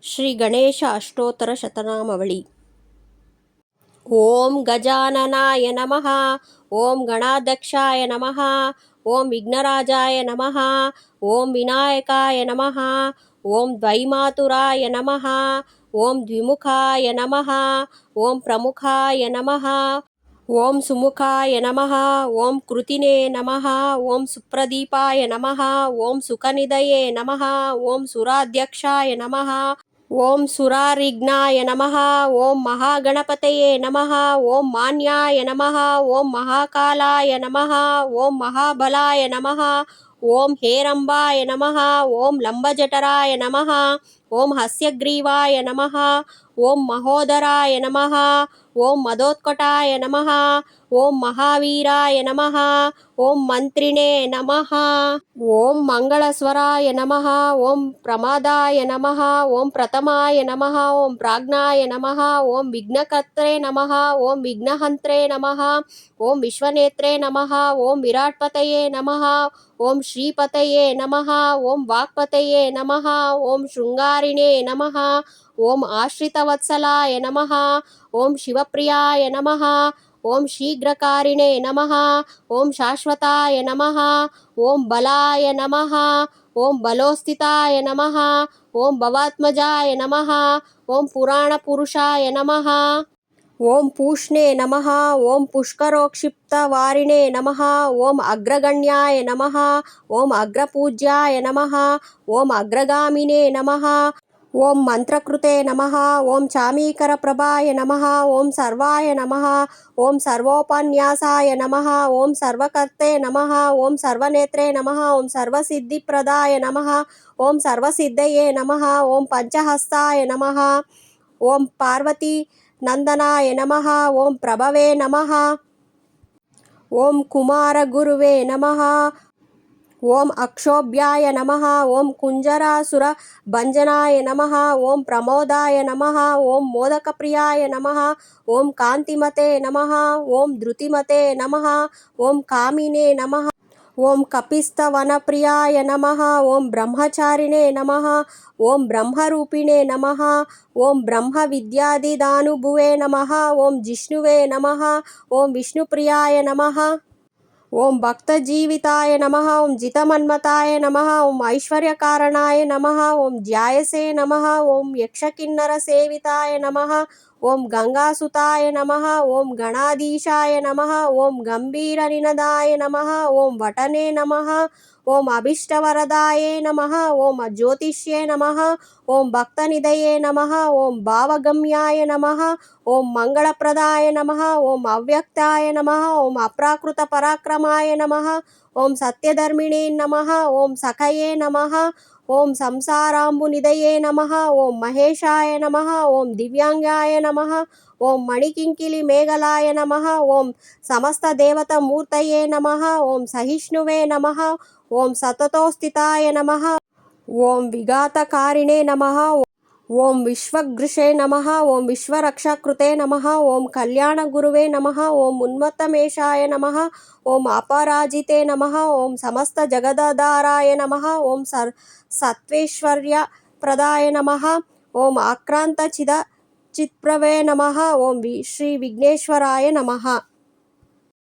श्री गणेश अष्टोत्तर शतनामावली। ओम गजाननाय नमः। ओम गणाध्यक्षाय नमः। ओम विघ्नराजाय नमः। ओम विनायकाय नमः। ओम द्वैमातुराय नमः। ओम द्विमुखाय नमः। ओम प्रमुखाय नमः। ओम सुमुखाय नमः। ओम कृतिने नमः। ओम सुप्रदीपाय नमः। ओम सुखनिधये नमः। ओम सुराध्यक्षाय नमः। ओम सुरारिघ्नाय नमः। ओम महागणपतये नमः। ओम मान्याय नमः। ओम महाकालाय नमः। ओम महाबलाय नमः। ओम हेरंबाय नमः। ओम लंबजठराय नमः। ओम हस्यग्रीवाय नमः। ओम महोदराय नमः। ओम मदोत्कटाय नमः। ओम महावीराय नमः। ओम मंत्रिणे नमः। ओम मंगलस्वराय नमः। ओम प्रमादाय नमः। ओम प्रथमाय नमः। ओम प्राज्ञाय नमः। ओम विघ्नकर्त्रे नमः। ओम विघ्नहन्त्रे नमः। ओम विश्वनेत्रे नमः। ओम विराट्पतये नमः। ओम श्रीपतये नमः। ओम वाक्पतये नमः। ओम शृंगारिणे नमः। ओम आश्रितवत्सलाय नमः। ओम शिवप्रियाय नमः। ओम शीघ्रकारिणे नमः। ओम शाश्वताय नमः। ओम बलाय नमः। ओम बलोस्थिताय नमः। ओम भवात्मजाय नमः। ओम पुराणपुरुषाय नमः। ओम पूष्णे नमः। ओम पुष्करोक्षिप्तवारिणे नमः। ओम अग्रगण्याय नमः। ओम अग्रपूज्याय नमः। ओम अग्रगामिने नमः। ओम मंत्रकृते नमः। ओम चामीकरप्रभाय नमः। ओम सर्वाय नमः। ओम सर्वोपन्यासाय नमः। ओम सर्वकर्ते नमः। ओम सर्वनेत्रे नमः। ओम सर्वसिद्धिप्रदाय नमः। ओम सर्वसिद्धये नमः। ओम पंचहस्ताय नमः। ओम पार्वती नंदनाय नमः। ओम प्रभवे नमः। ओम कुमारगुरुवे नमः। ओम अक्षोभ्याय नमः। ओम कुंजरासुर भंजनाय नमः। ओम प्रमोदाय नमः। ओम मोदकप्रियाय नमः। ओम कांतिमते नमः। ओम धृतिमते नमः। ओम कामिने नमः। ओम कपिस्तवनप्रियाय नमः। ओम ब्रह्मचारिणे नमः। ओम ब्रह्मरूपिणे नमः। ओम ब्रह्मविद्यादिदानुभुवे नमः। ओम जिष्णुवे नमः। ओम विष्णुप्रियाय नमः। ओम भक्तजीविताय नमः। ओम जितमन्मताय नमः। ओम ऐश्वर्यकारणाय नमः। ओम ज्यायसे नमः। ओम यक्षकिन्नरसेविताय नमः। ओम गंगासुताय नमः। ओम गणाधीशाय नमः। ओम गंभीरनिनदाय नमः। ओम वटने नमः। ओम अभीष्टवरदाय नमः। ओम ज्योतिष्ये नमः। ओम भक्तनिधये नमः। ओम भावगम्याय नमः। ओम मंगलप्रदाय नमः। ओम अव्यक्ताय नमः। ओम अप्राकृत पराक्रमाय नमः। ओम सत्यधर्मिणे नमः। ओम सखये नमः। ओम संसाराम्बुनिधये नमः। ओम महेशाय नमः। ओम दिव्यांगाय नमः। ओम मणिकिंकिली मेघलाय नमः। ओम समस्त देवतामूर्तये नमः। ओम सहिष्णुवे नमः। ओम सततोस्थिताय नमः। ओम विघातकारिणे नमः। ओम विश्वगृषे नमः। ओम विश्वरक्षाकृते नमः। ओम कल्याणगुरुवे नमः। ओम उन्मत्तमेशाय नमः। ओम अपराजिते नमः। ओम समस्त जगदाधाराय नमः। ओम सत्वैश्वर्यप्रदाय नमः। ओम आक्रांत चित्प्रवे नमः। ओम श्री विघ्नेश्वराय नमः।